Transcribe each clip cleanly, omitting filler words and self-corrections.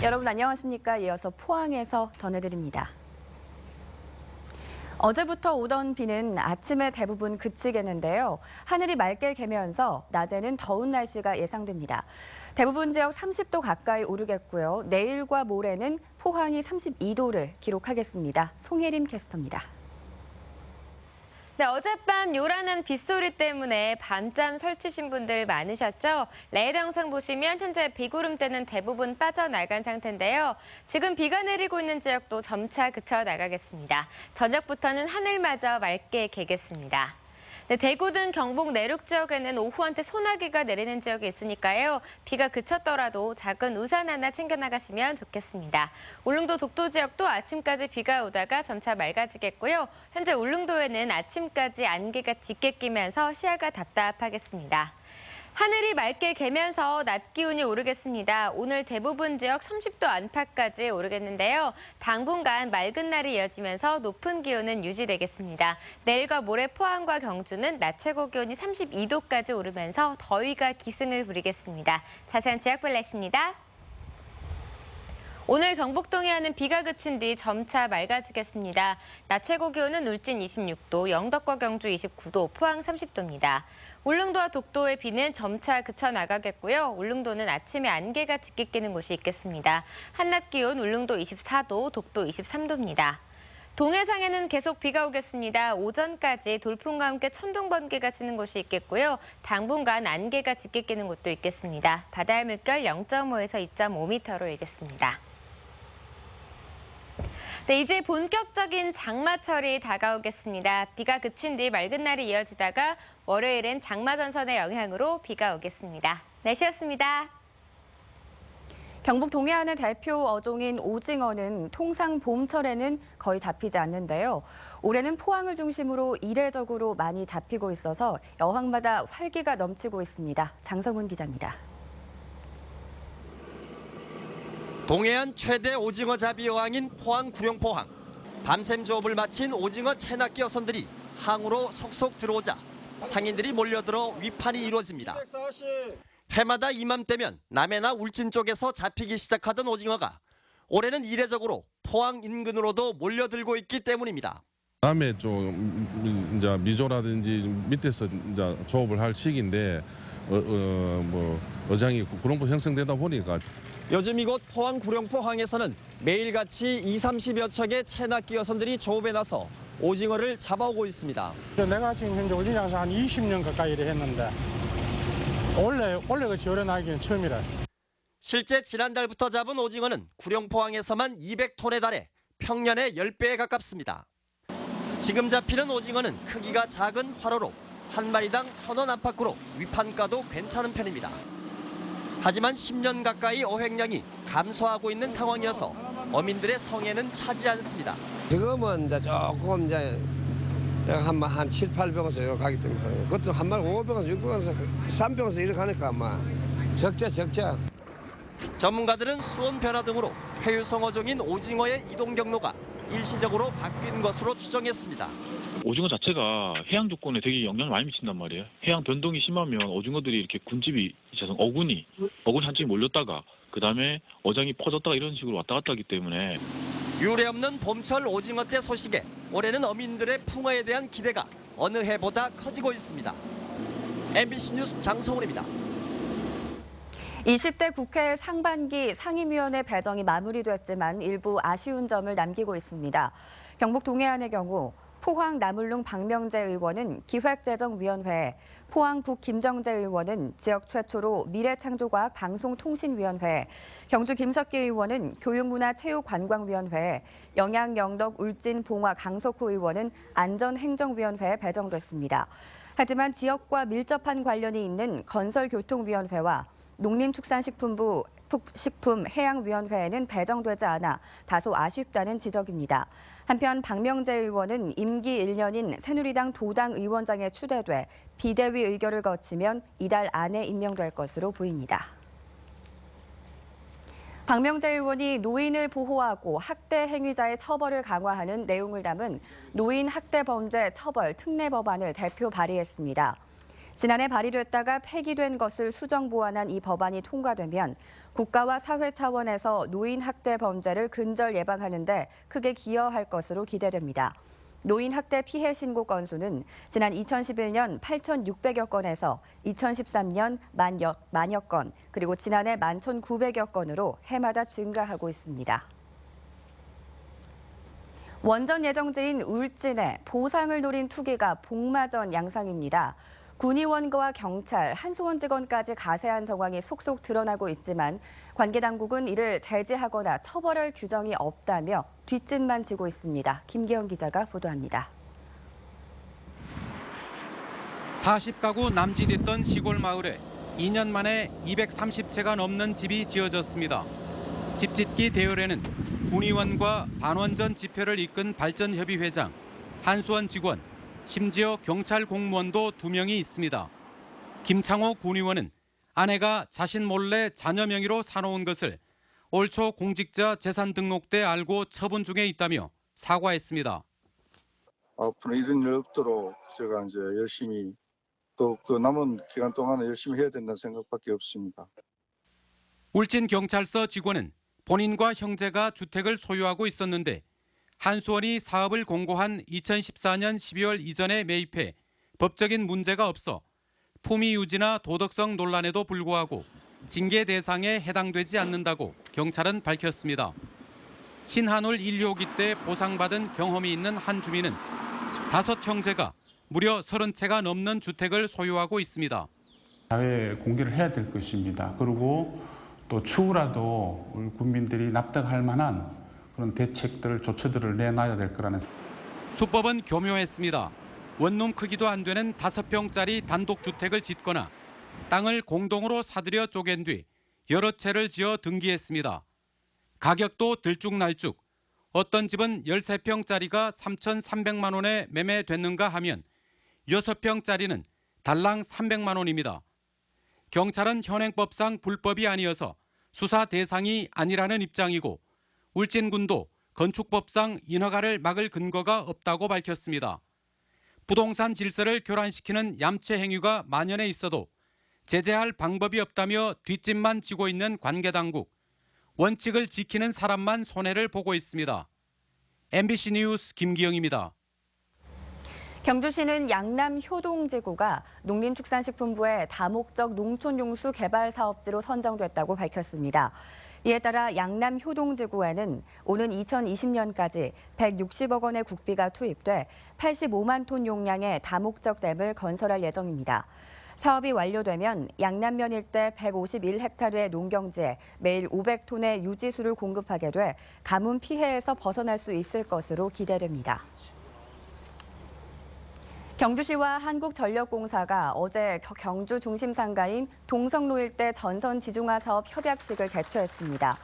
여러분 안녕하십니까? 이어서 포항에서 전해드립니다. 어제부터 오던 비는 아침에 대부분 그치겠는데요. 하늘이 맑게 개면서 낮에는 더운 날씨가 예상됩니다. 대부분 지역 30도 가까이 오르겠고요. 내일과 모레는 포항이 32도를 기록하겠습니다. 송혜림 캐스터입니다. 네, 어젯밤 요란한 빗소리 때문에 밤잠 설치신 분들 많으셨죠? 레이더 영상 보시면 현재 비구름대는 대부분 빠져나간 상태인데요. 지금 비가 내리고 있는 지역도 점차 그쳐 나가겠습니다. 저녁부터는 하늘마저 맑게 개겠습니다. 네, 대구 등 경북 내륙 지역에는 오후한테 소나기가 내리는 지역이 있으니까요. 비가 그쳤더라도 작은 우산 하나 챙겨 나가시면 좋겠습니다. 울릉도 독도 지역도 아침까지 비가 오다가 점차 맑아지겠고요. 현재 울릉도에는 아침까지 안개가 짙게 끼면서 시야가 답답하겠습니다. 하늘이 맑게 개면서 낮 기온이 오르겠습니다. 오늘 대부분 지역 30도 안팎까지 오르겠는데요. 당분간 맑은 날이 이어지면서 높은 기온은 유지되겠습니다. 내일과 모레 포항과 경주는 낮 최고 기온이 32도까지 오르면서 더위가 기승을 부리겠습니다. 자세한 지역별 날씨입니다. 오늘 경북 동해안은 비가 그친 뒤 점차 맑아지겠습니다. 낮 최고 기온은 울진 26도, 영덕과 경주 29도, 포항 30도입니다. 울릉도와 독도의 비는 점차 그쳐 나가겠고요. 울릉도는 아침에 안개가 짙게 끼는 곳이 있겠습니다. 한낮 기온 울릉도 24도, 독도 23도입니다. 동해상에는 계속 비가 오겠습니다. 오전까지 돌풍과 함께 천둥, 번개가 치는 곳이 있겠고요. 당분간 안개가 짙게 끼는 곳도 있겠습니다. 바다의 물결 0.5에서 2.5m로 일겠습니다. 네, 이제 본격적인 장마철이 다가오겠습니다. 비가 그친 뒤 맑은 날이 이어지다가 월요일엔 장마전선의 영향으로 비가 오겠습니다. 날씨였습니다. 경북 동해안의 대표 어종인 오징어는 통상 봄철에는 거의 잡히지 않는데요. 올해는 포항을 중심으로 이례적으로 많이 잡히고 있어서 여항마다 활기가 넘치고 있습니다. 장성훈 기자입니다. 동해안 최대 오징어 잡이 여왕인 포항 구룡포항. 밤샘 조업을 마친 오징어 채낚기 여선들이 항으로 속속 들어오자 상인들이 몰려들어 위판이 이루어집니다. 해마다 이맘때면 남해나 울진 쪽에서 잡히기 시작하던 오징어가 올해는 이례적으로 포항 인근으로도 몰려들고 있기 때문입니다. 남해 쪽 이제 미조라든지 밑에서 이제 조업을 할 시기인데 어장이 구룡포 형성되다 보니까 요즘 이곳 포항 구룡포항에서는 매일같이 20-30여 척의 채낚기 여선들이 조업에 나서 오징어를 잡아오고 있습니다. 내가 지금 현재 오징어 장사 한 20년 가까이 했는데 원래 지어려 나기는 처음이라. 실제 지난달부터 잡은 오징어는 구룡포항에서만 200톤에 달해 평년의 10배에 가깝습니다. 지금 잡히는 오징어는 크기가 작은 화로로 한 마리당 1,000원 안팎으로 위판가도 괜찮은 편입니다. 하지만 10년 가까이 어획량이 감소하고 있는 상황이어서 어민들의 성에는 차지 않습니다. 지금은 이제 조금 이제 한 7, 800원에서 가기 때문에 그것도 한 마리 500원에서 600원에서 300원에서 이렇게 하니까 아마 적자. 전문가들은 수온 변화 등으로 회유성 어종인 오징어의 이동 경로가 일시적으로 바뀐 것으로 추정했습니다. 오징어 자체가 해양 조건에 되게 영향을 많이 미친단 말이에요. 해양 변동이 심하면 오징어들이 이렇게 군집이 있어서 어군이 한쪽에 몰렸다가 그다음에 어장이 퍼졌다가 이런 식으로 왔다 갔다 하기 때문에 유례없는 봄철 오징어 때 소식에 올해는 어민들의 풍어에 대한 기대가 어느 해보다 커지고 있습니다. MBC 뉴스 장성훈입니다. 20대 국회 상반기 상임위원회 배정이 마무리됐지만 일부 아쉬운 점을 남기고 있습니다. 경북 동해안의 경우 포항 남울릉 박명재 의원은 기획재정위원회에, 포항 북 김정재 의원은 지역 최초로 미래창조과학 방송통신위원회에, 경주 김석기 의원은 교육문화체육관광위원회에, 영양 영덕 울진 봉화 강석호 의원은 안전행정위원회에 배정됐습니다. 하지만 지역과 밀접한 관련이 있는 건설교통위원회와 농림축산식품부 식품해양위원회에는 배정되지 않아 다소 아쉽다는 지적입니다. 한편 박명재 의원은 임기 1년인 새누리당 도당 의원장에 추대돼 비대위 의결을 거치면 이달 안에 임명될 것으로 보입니다. 박명재 의원이 노인을 보호하고 학대 행위자의 처벌을 강화하는 내용을 담은 노인 학대 범죄 처벌 특례 법안을 대표 발의했습니다. 지난해 발의됐다가 폐기된 것을 수정 보완한 이 법안이 통과되면 국가와 사회 차원에서 노인 학대 범죄를 근절 예방하는 데 크게 기여할 것으로 기대됩니다. 노인 학대 피해 신고 건수는 지난 2011년 8,600여 건에서 2013년 만여 건, 그리고 지난해 11,900여 건으로 해마다 증가하고 있습니다. 원전 예정지인 울진에 보상을 노린 투기가 복마전 양상입니다. 군의원과 경찰, 한수원 직원까지 가세한 정황이 속속 드러나고 있지만 관계 당국은 이를 제지하거나 처벌할 규정이 없다며 뒷짐만 지고 있습니다. 김기영 기자가 보도합니다. 40가구 남짓했던 시골 마을에 2년 만에 230채가 넘는 집이 지어졌습니다. 집짓기 대열에는 군의원과 반원전 집회를 이끈 발전협의회장, 한수원 직원, 심지어 경찰 공무원도 2명이 있습니다. 김창호 군의원은 아내가 자신 몰래 자녀 명의로 사놓은 것을 올 초 공직자 재산 등록 때 알고 처분 중에 있다며 사과했습니다. 앞으로 이런 일 없도록 제가 이제 열심히 또 그 남은 기간 동안에 열심히 해야 된다는 생각밖에 없습니다. 울진 경찰서 직원은 본인과 형제가 주택을 소유하고 있었는데 한수원이 사업을 공고한 2014년 12월 이전에 매입해 법적인 문제가 없어 품위 유지나 도덕성 논란에도 불구하고 징계 대상에 해당되지 않는다고 경찰은 밝혔습니다. 신한울 1호기 때 보상받은 경험이 있는 한 주민은 5 형제가 무려 30채가 넘는 주택을 소유하고 있습니다. 사회에 공개를 해야 될 것입니다. 그리고 또 추후라도 우리 국민들이 납득할 만한 그런 대책들, 조처들을 내놔야 될 거라는. 수법은 교묘했습니다. 원룸 크기도 안 되는 5평짜리 단독주택을 짓거나 땅을 공동으로 사들여 쪼갠 뒤 여러 채를 지어 등기했습니다. 가격도 들쭉날쭉. 어떤 집은 13평짜리가 3,300만 원에 매매됐는가 하면 6평짜리는 달랑 300만 원입니다. 경찰은 현행법상 불법이 아니어서 수사 대상이 아니라는 입장이고 울진군도 건축법상 인허가를 막을 근거가 없다고 밝혔습니다. 부동산 질서를 교란시키는 얌체 행위가 만연해 있어도 제재할 방법이 없다며 뒷짐만 지고 있는 관계당국. 원칙을 지키는 사람만 손해를 보고 있습니다. MBC 뉴스 김기영입니다. 경주시는 양남 효동지구가 농림축산식품부의 다목적 농촌용수 개발 사업지로 선정됐다고 밝혔습니다. 이에 따라 양남 효동지구에는 오는 2020년까지 160억 원의 국비가 투입돼 85만 톤 용량의 다목적 댐을 건설할 예정입니다. 사업이 완료되면 양남면 일대 151헥타르의 농경지에 매일 500톤의 유지수를 공급하게 돼 가뭄 피해에서 벗어날 수 있을 것으로 기대됩니다. 경주시와 한국전력공사가 어제 경주 중심 상가인 동성로 일대 전선 지중화 사업 협약식을 개최했습니다.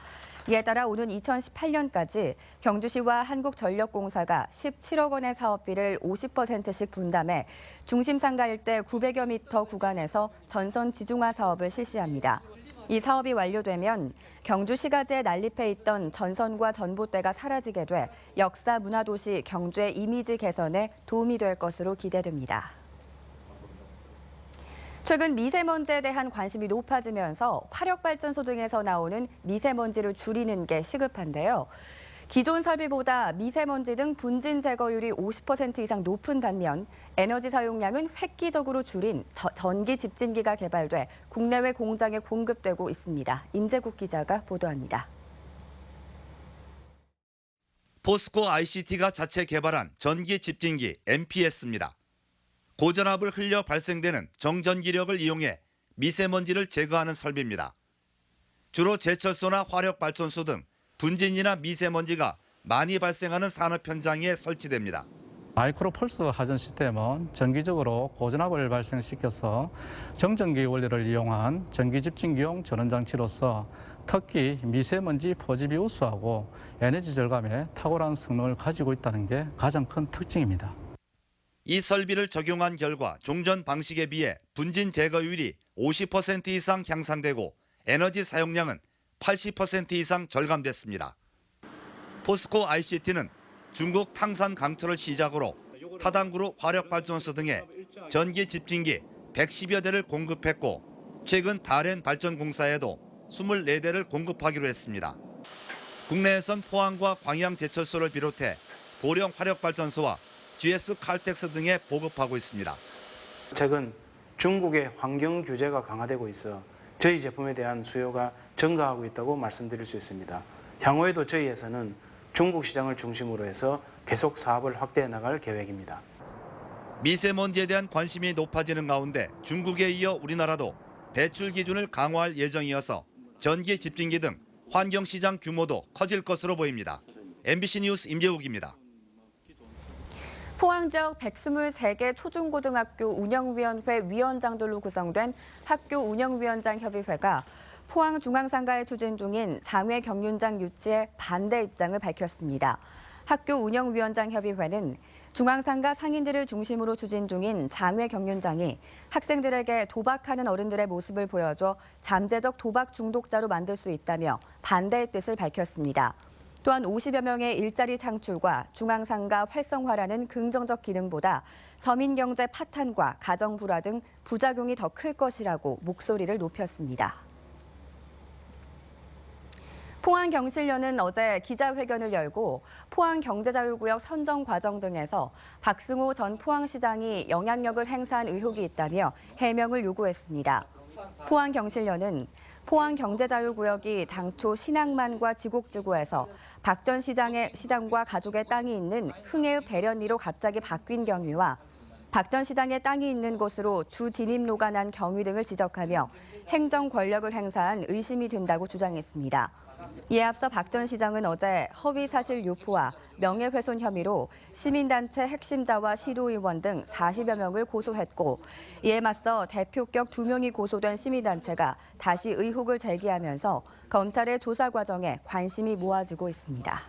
이에 따라 오는 2018년까지 경주시와 한국전력공사가 17억 원의 사업비를 50%씩 분담해 중심 상가 일대 900여 미터 구간에서 전선 지중화 사업을 실시합니다. 이 사업이 완료되면 경주 시가지에 난립해 있던 전선과 전봇대가 사라지게 돼 역사 문화도시 경주의 이미지 개선에 도움이 될 것으로 기대됩니다. 최근 미세먼지에 대한 관심이 높아지면서 화력발전소 등에서 나오는 미세먼지를 줄이는 게 시급한데요. 기존 설비보다 미세먼지 등 분진 제거율이 50% 이상 높은 반면 에너지 사용량은 획기적으로 줄인 전기 집진기가 개발돼 국내외 공장에 공급되고 있습니다. 임재국 기자가 보도합니다. 포스코 ICT가 자체 개발한 전기 집진기 MPS입니다. 고전압을 흘려 발생되는 정전기력을 이용해 미세먼지를 제거하는 설비입니다. 주로 제철소나 화력발전소 등 분진이나 미세먼지가 많이 발생하는 산업 현장에 설치됩니다. 마이크로 펄스 하전 시스템은 정기적으로 고전압을 발생시켜서 정전기 원리를 이용한 전기 집진기용 전원장치로서 특히 미세먼지 포집이 우수하고 에너지 절감에 탁월한 성능을 가지고 있다는 게 가장 큰 특징입니다. 이 설비를 적용한 결과 종전 방식에 비해 분진 제거율이 50% 이상 향상되고 에너지 사용량은 80% 이상 절감됐습니다. 포스코 ICT는 중국 탕산 강철을 시작으로 타당구로 화력발전소 등의 전기 집진기 110여 대를 공급했고 최근 다롄 발전공사에도 24대를 공급하기로 했습니다. 국내에선 포항과 광양제철소를 비롯해 고령 화력발전소와 GS 칼텍스 등에 보급하고 있습니다. 최근 중국의 환경 규제가 강화되고 있어 저희 제품에 대한 수요가 증가하고 있다고 말씀드릴 수 있습니다. 향후에도 저희 회사는 중국 시장을 중심으로 해서 계속 사업을 확대해 나갈 계획입니다. 미세먼지에 대한 관심이 높아지는 가운데 중국에 이어 우리나라도 배출 기준을 강화할 예정이어서 전기 집진기 등 환경시장 규모도 커질 것으로 보입니다. MBC 뉴스 임재욱입니다. 포항 지역 123개 초중고등학교 운영위원회 위원장들로 구성된 학교 운영위원장 협의회가 포항 중앙상가에 추진 중인 장외 경륜장 유치에 반대 입장을 밝혔습니다. 학교 운영위원장 협의회는 중앙상가 상인들을 중심으로 추진 중인 장외 경륜장이 학생들에게 도박하는 어른들의 모습을 보여줘 잠재적 도박 중독자로 만들 수 있다며 반대의 뜻을 밝혔습니다. 또한 50여 명의 일자리 창출과 중앙상가 활성화라는 긍정적 기능보다 서민경제 파탄과 가정 불화 등 부작용이 더 클 것이라고 목소리를 높였습니다. 포항경실련은 어제 기자회견을 열고 포항경제자유구역 선정 과정 등에서 박승호 전 포항시장이 영향력을 행사한 의혹이 있다며 해명을 요구했습니다. 포항경실련은 포항경제자유구역이 당초 신항만과 지곡지구에서 박 전 시장과 가족의 땅이 있는 흥해읍 대련리로 갑자기 바뀐 경위와 박 전 시장의 땅이 있는 곳으로 주 진입로가 난 경위 등을 지적하며 행정 권력을 행사한 의심이 든다고 주장했습니다. 이에 앞서 박 전 시장은 어제 허위사실 유포와 명예훼손 혐의로 시민단체 핵심자와 시도의원 등 40여 명을 고소했고 이에 맞서 대표격 2명이 고소된 시민단체가 다시 의혹을 제기하면서 검찰의 조사 과정에 관심이 모아지고 있습니다.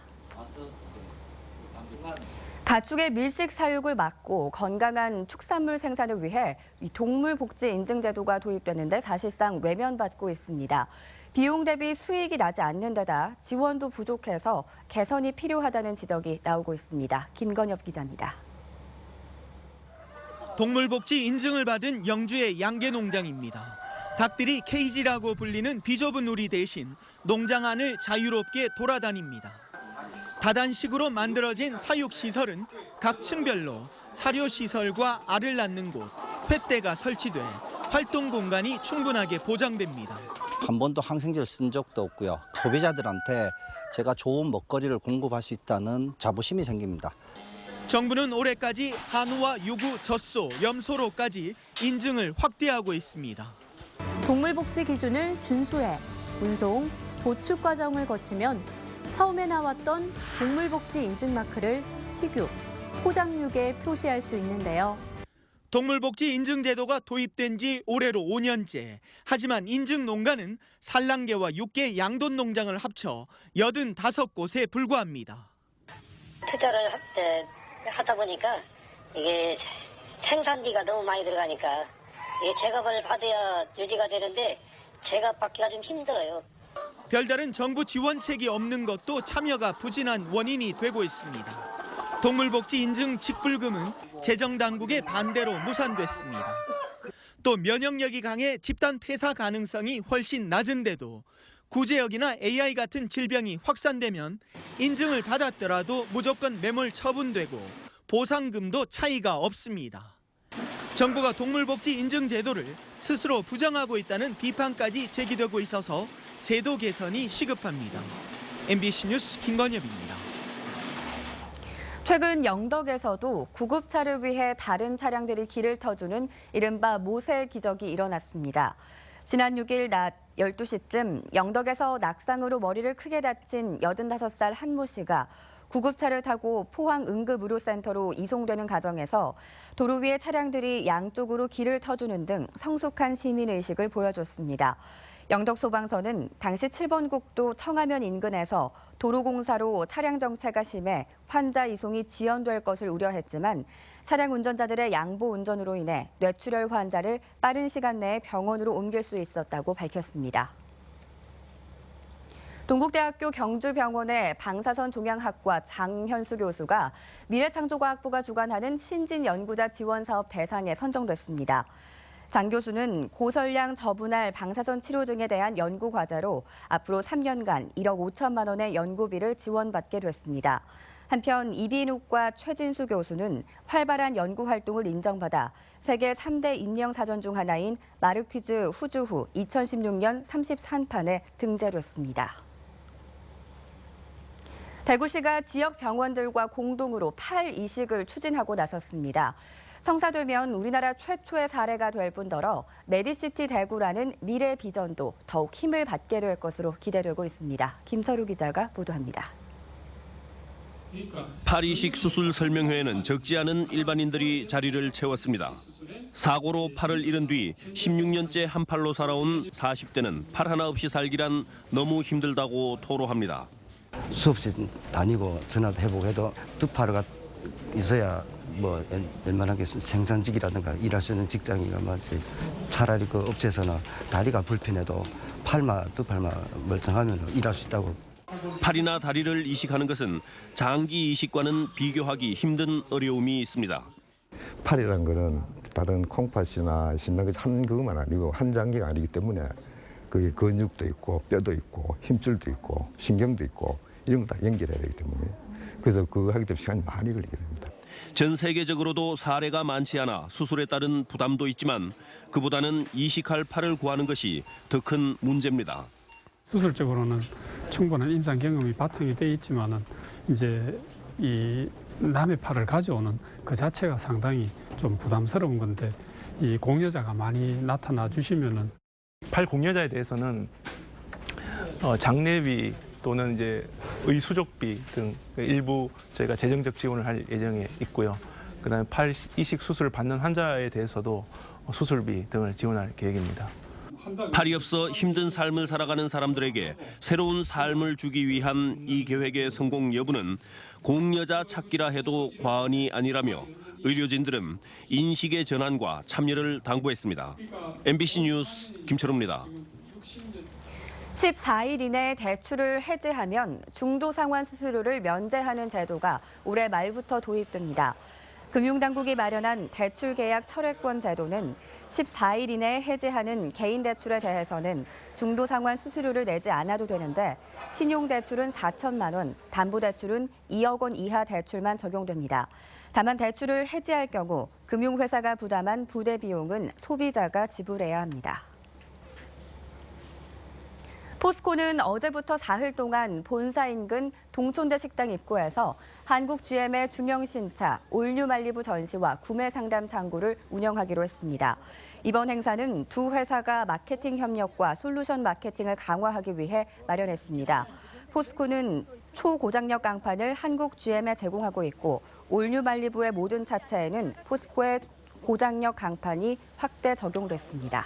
가축의 밀식 사육을 막고 건강한 축산물 생산을 위해 동물복지 인증제도가 도입되는데 사실상 외면받고 있습니다. 비용 대비 수익이 나지 않는 데다 지원도 부족해서 개선이 필요하다는 지적이 나오고 있습니다. 김건엽 기자입니다. 동물복지 인증을 받은 영주의 양계농장입니다. 닭들이 케이지라고 불리는 비좁은 우리 대신 농장 안을 자유롭게 돌아다닙니다. 다단식으로 만들어진 사육시설은 각 층별로 사료시설과 알을 낳는 곳, 횃대가 설치돼 활동 공간이 충분하게 보장됩니다. 한 번도 항생제를 쓴 적도 없고요. 소비자들한테 제가 좋은 먹거리를 공급할 수 있다는 자부심이 생깁니다. 정부는 올해까지 한우와 유구, 젖소, 염소로까지 인증을 확대하고 있습니다. 동물복지 기준을 준수해 운송, 도축 과정을 거치면 처음에 나왔던 동물복지 인증 마크를 식육, 포장육에 표시할 수 있는데요. 동물복지 인증제도가 도입된 지 올해로 5년째. 하지만 인증 농가는 산란계와 육계 양돈 농장을 합쳐 85곳에 불과합니다. 투자를 하다 보니까 이게 생산비가 너무 많이 들어가니까 이게 제값을 받아야 유지가 되는데 제값 받기가 좀 힘들어요. 별다른 정부 지원책이 없는 것도 참여가 부진한 원인이 되고 있습니다. 동물복지 인증 직불금은 재정당국의 반대로 무산됐습니다. 또 면역력이 강해 집단 폐사 가능성이 훨씬 낮은데도 구제역이나 AI 같은 질병이 확산되면 인증을 받았더라도 무조건 매몰 처분되고 보상금도 차이가 없습니다. 정부가 동물복지 인증 제도를 스스로 부정하고 있다는 비판까지 제기되고 있어서 제도 개선이 시급합니다. MBC 뉴스 김건엽입니다. 최근 영덕에서도 구급차를 위해 다른 차량들이 길을 터주는 이른바 모세 기적이 일어났습니다. 지난 6일 낮 12시쯤 영덕에서 낙상으로 머리를 크게 다친 85살 한모 씨가 구급차를 타고 포항 응급의료센터로 이송되는 과정에서 도로 위에 차량들이 양쪽으로 길을 터주는 등 성숙한 시민의식을 보여줬습니다. 영덕소방서는 당시 7번 국도 청하면 인근에서 도로공사로 차량 정체가 심해 환자 이송이 지연될 것을 우려했지만 차량 운전자들의 양보 운전으로 인해 뇌출혈 환자를 빠른 시간 내에 병원으로 옮길 수 있었다고 밝혔습니다. 동국대학교 경주병원의 방사선 종양학과 장현수 교수가 미래창조과학부가 주관하는 신진연구자 지원사업 대상에 선정됐습니다. 장 교수는 고설량 저분할 방사선 치료 등에 대한 연구 과제로 앞으로 3년간 1억 5천만 원의 연구비를 지원받게 됐습니다. 한편 이비인후과 최진수 교수는 활발한 연구 활동을 인정받아 세계 3대 인명사전 중 하나인 마르퀴즈 후주후 2016년 33판에 등재됐습니다. 대구시가 지역 병원들과 공동으로 팔 이식을 추진하고 나섰습니다. 성사되면 우리나라 최초의 사례가 될 뿐더러 메디시티 대구라는 미래 비전도 더욱 힘을 받게 될 것으로 기대되고 있습니다. 김철우 기자가 보도합니다. 팔 이식 수술 설명회에는 적지 않은 일반인들이 자리를 채웠습니다. 사고로 팔을 잃은 뒤 16년째 한 팔로 살아온 40대는 팔 하나 없이 살기란 너무 힘들다고 토로합니다. 수없이 다니고 전화도 해보고 해도 두 팔이 있어야 뭐 웬만하게 생산직이라든가 일할 수 있는 직장이가 맞지. 차라리 그 업체에서는 다리가 불편해도 두 팔만 멀쩡하면 일할 수 있다고. 팔이나 다리를 이식하는 것은 장기 이식과는 비교하기 힘든 어려움이 있습니다. 팔이라는 거는 다른 콩팥이나 심장 한 그것만 아니고 한 장기가 아니기 때문에 그게 근육도 있고 뼈도 있고 힘줄도 있고 신경도 있고 이런 거 다 연결해야 되기 때문에 그래서 그거 하기 때문에 시간이 많이 걸리게 됩니다. 전 세계적으로도 사례가 많지 않아 수술에 따른 부담도 있지만 그보다는 이식할 팔을 구하는 것이 더 큰 문제입니다. 수술적으로는 충분한 임상 경험이 바탕이 돼 있지만은 이제 이 남의 팔을 가져오는 그 자체가 상당히 좀 부담스러운 건데 이 공여자가 많이 나타나 주시면은 팔 공여자에 대해서는 장례비 또는 이제 의수족비 등 일부 저희가 재정적 지원을 할 예정에 있고요. 그다음에 팔 이식 수술을 받는 환자에 대해서도 수술비 등을 지원할 계획입니다. 팔이 없어 힘든 삶을 살아가는 사람들에게 새로운 삶을 주기 위한 이 계획의 성공 여부는 공여자 찾기라 해도 과언이 아니라며 의료진들은 인식의 전환과 참여를 당부했습니다. MBC 뉴스 김철우입니다. 14일 이내에 대출을 해지하면 중도 상환 수수료를 면제하는 제도가 올해 말부터 도입됩니다. 금융당국이 마련한 대출 계약 철회권 제도는 14일 이내에 해지하는 개인 대출에 대해서는 중도 상환 수수료를 내지 않아도 되는데 신용대출은 4천만 원, 담보대출은 2억 원 이하 대출만 적용됩니다. 다만 대출을 해지할 경우 금융회사가 부담한 부대 비용은 소비자가 지불해야 합니다. 포스코는 어제부터 사흘 동안 본사 인근 동촌대 식당 입구에서 한국 GM의 중형 신차 올뉴 말리부 전시와 구매 상담 창구를 운영하기로 했습니다. 이번 행사는 두 회사가 마케팅 협력과 솔루션 마케팅을 강화하기 위해 마련했습니다. 포스코는 초고장력 강판을 한국 GM에 제공하고 있고 올뉴 말리부의 모든 차체에는 포스코의 고장력 강판이 확대 적용됐습니다.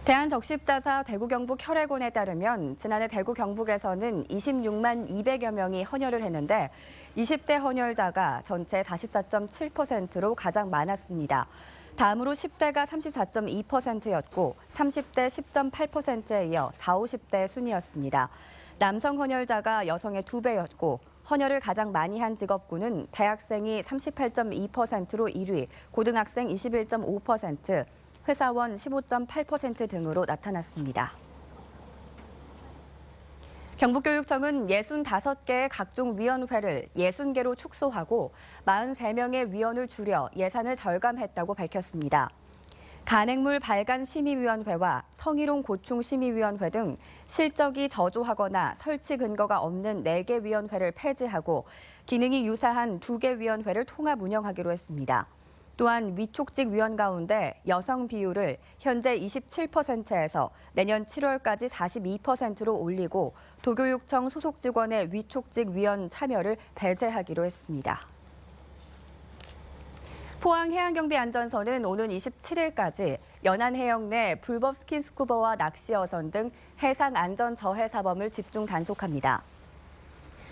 대한적십자사 대구 경북 혈액원에 따르면 지난해 대구 경북에서는 26만 200여 명이 헌혈을 했는데 20대 헌혈자가 전체 44.7%로 가장 많았습니다. 다음으로 10대가 34.2%였고 30대 10.8%에 이어 40, 50대 순이었습니다. 남성 헌혈자가 여성의 2배였고 헌혈을 가장 많이 한 직업군은 대학생이 38.2%로 1위, 고등학생 21.5%, 회사원 15.8% 등으로 나타났습니다. 경북교육청은 65개의 각종 위원회를 60개로 축소하고 43명의 위원을 줄여 예산을 절감했다고 밝혔습니다. 간행물 발간 심의위원회와 성희롱 고충 심의위원회 등 실적이 저조하거나 설치 근거가 없는 4개 위원회를 폐지하고 기능이 유사한 2개 위원회를 통합 운영하기로 했습니다. 또한 위촉직 위원 가운데 여성 비율을 현재 27%에서 내년 7월까지 42%로 올리고 도교육청 소속 직원의 위촉직 위원 참여를 배제하기로 했습니다. 포항해양경비안전서는 오는 27일까지 연안해역 내 불법 스킨스쿠버와 낚시 어선 등 해상 안전 저해 사범을 집중 단속합니다.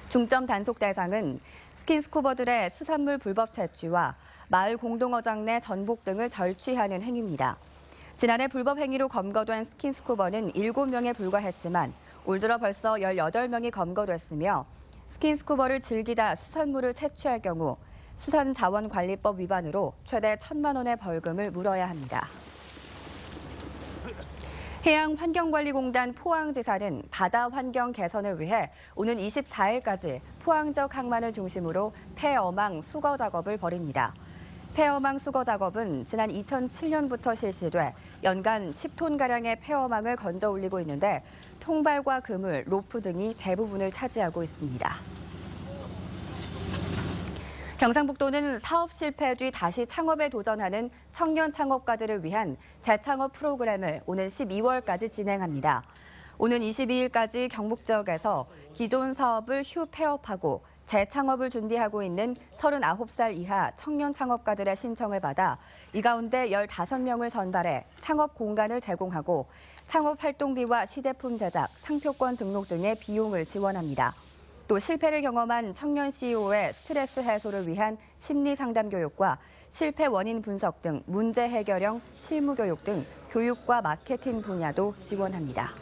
중점 단속 대상은 스킨스쿠버들의 수산물 불법 채취와 마을 공동어장 내 전복 등을 절취하는 행위입니다. 지난해 불법 행위로 검거된 스킨스쿠버는 7명에 불과했지만 올 들어 벌써 18명이 검거됐으며 스킨스쿠버를 즐기다 수산물을 채취할 경우 수산자원관리법 위반으로 최대 1,000만 원의 벌금을 물어야 합니다. 해양환경관리공단 포항지사는 바다 환경 개선을 위해 오는 24일까지 포항 지역 항만을 중심으로 폐어망 수거 작업을 벌입니다. 폐어망 수거 작업은 지난 2007년부터 실시돼 연간 10톤가량의 폐어망을 건져 올리고 있는데 통발과 그물, 로프 등이 대부분을 차지하고 있습니다. 경상북도는 사업 실패 뒤 다시 창업에 도전하는 청년 창업가들을 위한 재창업 프로그램을 오는 12월까지 진행합니다. 오는 22일까지 경북 지역에서 기존 사업을 휴 폐업하고 재창업을 준비하고 있는 39살 이하 청년 창업가들의 신청을 받아 이 가운데 15명을 선발해 창업 공간을 제공하고 창업 활동비와 시제품 제작, 상표권 등록 등의 비용을 지원합니다. 또 실패를 경험한 청년 CEO의 스트레스 해소를 위한 심리 상담 교육과 실패 원인 분석 등 문제 해결형 실무 교육 등 교육과 마케팅 분야도 지원합니다.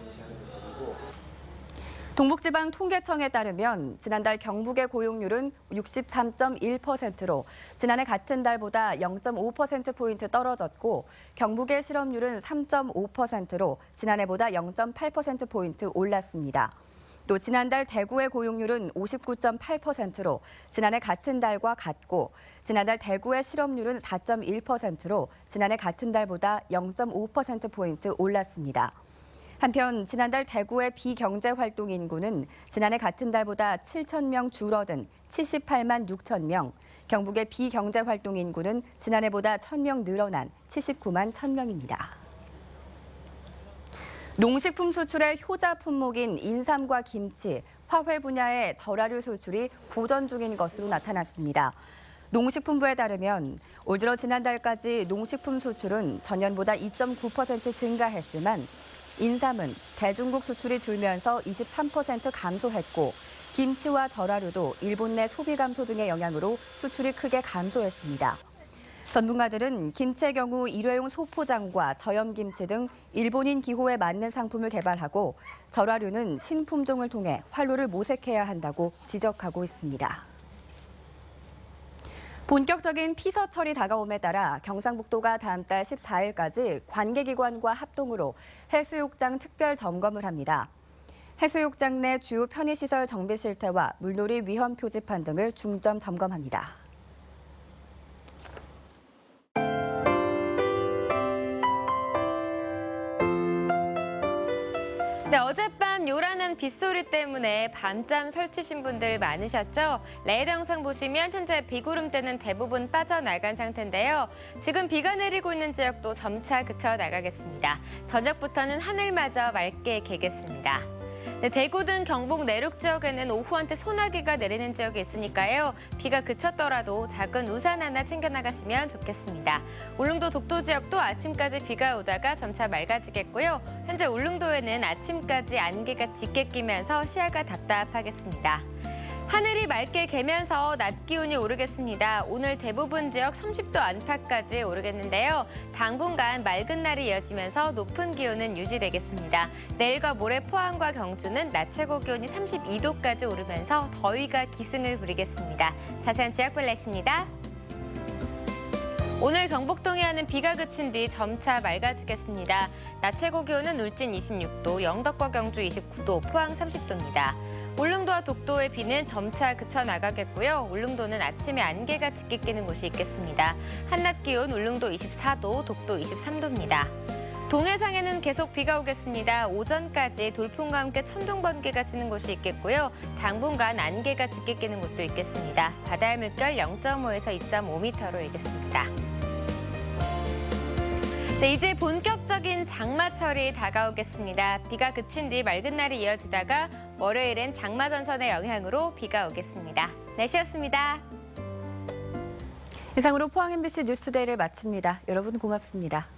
동북지방통계청에 따르면 지난달 경북의 고용률은 63.1%로 지난해 같은 달보다 0.5%포인트 떨어졌고 경북의 실업률은 3.5%로 지난해보다 0.8%포인트 올랐습니다. 또 지난달 대구의 고용률은 59.8%로 지난해 같은 달과 같고 지난달 대구의 실업률은 4.1%로 지난해 같은 달보다 0.5%포인트 올랐습니다. 한편 지난달 대구의 비경제활동 인구는 지난해 같은 달보다 7,000명 줄어든 78만 6천 명, 경북의 비경제활동 인구는 지난해보다 1,000명 늘어난 79만 1,000명입니다. 농식품 수출의 효자 품목인 인삼과 김치, 화훼 분야의 절화류 수출이 고전 중인 것으로 나타났습니다. 농식품부에 따르면 올 들어 지난달까지 농식품 수출은 전년보다 2.9% 증가했지만 인삼은 대중국 수출이 줄면서 23% 감소했고 김치와 절화류도 일본 내 소비 감소 등의 영향으로 수출이 크게 감소했습니다. 전문가들은 김치의 경우 일회용 소포장과 저염김치 등 일본인 기호에 맞는 상품을 개발하고 절화류는 신품종을 통해 활로를 모색해야 한다고 지적하고 있습니다. 본격적인 피서철이 다가옴에 따라 경상북도가 다음 달 14일까지 관계기관과 합동으로 해수욕장 특별 점검을 합니다. 해수욕장 내 주요 편의시설 정비 실태와 물놀이 위험 표지판 등을 중점 점검합니다. 네, 어젯밤 요란한 빗소리 때문에 밤잠 설치신 분들 많으셨죠? 레이더 영상 보시면 현재 비구름대는 대부분 빠져나간 상태인데요. 지금 비가 내리고 있는 지역도 점차 그쳐 나가겠습니다. 저녁부터는 하늘마저 맑게 개겠습니다. 네, 대구 등 경북 내륙 지역에는 오후 한때 소나기가 내리는 지역이 있으니까요. 비가 그쳤더라도 작은 우산 하나 챙겨 나가시면 좋겠습니다. 울릉도 독도 지역도 아침까지 비가 오다가 점차 맑아지겠고요. 현재 울릉도에는 아침까지 안개가 짙게 끼면서 시야가 답답하겠습니다. 하늘이 맑게 개면서 낮 기온이 오르겠습니다. 오늘 대부분 지역 30도 안팎까지 오르겠는데요. 당분간 맑은 날이 이어지면서 높은 기온은 유지되겠습니다. 내일과 모레 포항과 경주는 낮 최고 기온이 32도까지 오르면서 더위가 기승을 부리겠습니다. 자세한 지역 플래시입니다. 오늘 경북 동해안은 비가 그친 뒤 점차 맑아지겠습니다. 낮 최고 기온은 울진 26도, 영덕과 경주 29도, 포항 30도입니다. 울릉도와 독도의 비는 점차 그쳐 나가겠고요. 울릉도는 아침에 안개가 짙게 끼는 곳이 있겠습니다. 한낮 기온 울릉도 24도, 독도 23도입니다. 동해상에는 계속 비가 오겠습니다. 오전까지 돌풍과 함께 천둥 번개가 치는 곳이 있겠고요. 당분간 안개가 짙게 끼는 곳도 있겠습니다. 바다의 물결 0.5에서 2.5m로 일겠습니다. 네, 이제 본격적인 장마철이 다가오겠습니다. 비가 그친 뒤 맑은 날이 이어지다가 월요일엔 장마 전선의 영향으로 비가 오겠습니다. 날씨였습니다. 이상으로 포항 MBC 뉴스투데이를 마칩니다. 여러분 고맙습니다.